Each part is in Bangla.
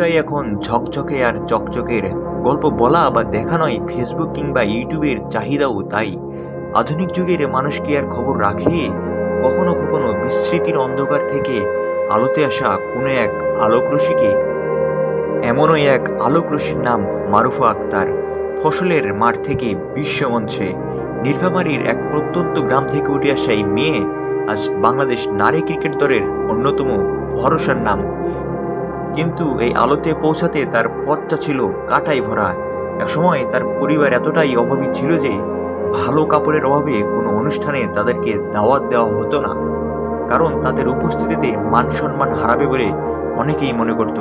যুগটাই এখন ঝকঝকে আর চকচকের। গল্প বলা বা দেখানোই ফেসবুক কিংবা ইউটিউবের চাহিদাও তাই। আধুনিক যুগের মানুষ কি আর খবর রাখে? কখনো কখনো বিস্মৃতির অন্ধকার থেকে আলোতে আসা কোনো এক আলোকরশ্মিকে। এমনই এক আলোকরশ্মির নাম মারুফা আক্তার। ফসলের মাঠ থেকে বিশ্বমঞ্চে নীলফামারীর এক প্রত্যন্ত গ্রাম থেকে উঠে আসা এই মেয়ে আজ বাংলাদেশ নারী ক্রিকেট দলের অন্যতম ভরসার নাম। কিন্তু এই আলোতে পৌঁছাতে তার পথটা ছিল কাঁটায় ভরা। একসময় তার পরিবার এতটাই অভাবী ছিল যে ভালো কাপড়ের অভাবে কোনো অনুষ্ঠানে তাদেরকে দাওয়াত দেওয়া হতো না, কারণ তাদের উপস্থিতিতে মান সম্মান হারাবে বলে অনেকেই মনে করত।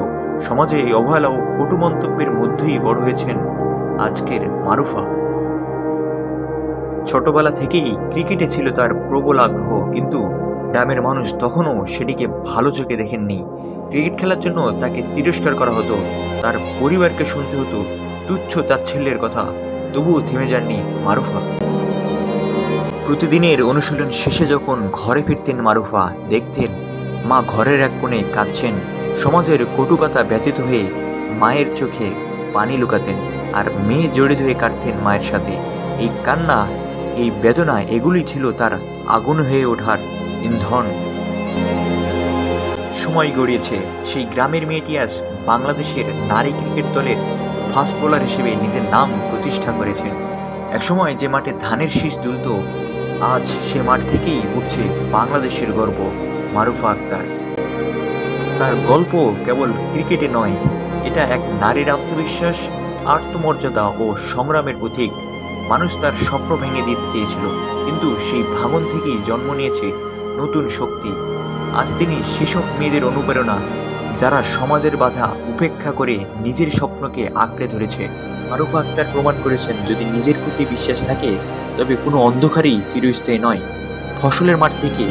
সমাজে এই অবহেলা ও কটু মন্তব্যের মধ্যেই বড় হয়েছেন আজকের মারুফা। ছোটবেলা থেকেই ক্রিকেটে ছিল তার প্রবল আগ্রহ, কিন্তু গ্রামের মানুষ তখনও সেটিকে ভালো চোখে দেখেননি। ক্রিকেট খেলার জন্য তাকে তিরস্কার করা হতো, তার পরিবারকে শুনতে হতো তুচ্ছ তাচ্ছিল্যের কথা। তবুও থেমে যাননি মারুফা। প্রতিদিনের অনুশীলন শেষে যখন ঘরে ফিরতেন মারুফা, দেখতেন মা ঘরের এক কোণে কাঁদছেন। সমাজের কটুকথা ব্যতীত হয়ে মায়ের চোখে পানি লুকাতেন, আর মেয়ে জড়িত হয়ে কাটতেন মায়ের সাথে। এই কান্না, এই বেদনা, এগুলি ছিল তার আগুন হয়ে ওঠার ইন্ধন। সময় গড়িয়েছে, সেই গ্রামের মেয়েটি আজ বাংলাদেশের নারী ক্রিকেট দলের ফাস্ট বোলার হিসেবে নিজের নাম প্রতিষ্ঠা করেছেন। একসময় যে মাঠে ধানের শীষ দুলত, আজ সে মাঠ থেকেই উঠছে বাংলাদেশের গর্ব মারুফা আক্তার। তার গল্প কেবল ক্রিকেটে নয়, এটা এক নারীর আত্মবিশ্বাস, আত্মমর্যাদা ও সংগ্রামের প্রতীক। মানুষ তার স্বপ্ন ভেঙে দিতে চেয়েছিল, কিন্তু সেই ভাঙন থেকেই জন্ম নিয়েছে নতুন শক্তি। আজ তিনি সেসব মেয়েদের অনুপ্রেরণা, যারা সমাজের বাধা উপেক্ষা করে নিজের স্বপ্নকে আঁকড়ে ধরেছে। মারুফা আক্তার প্রমাণ করেছেন, যদি নিজের প্রতি বিশ্বাস থাকে তবে কোনো অন্ধকারই চিরস্থায়ী নয়। ফসলের মাঠ থেকে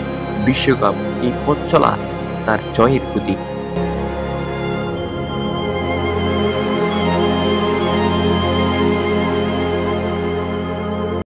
বিশ্বকাপ, এই পথ চলা তার জয়ের প্রতীক।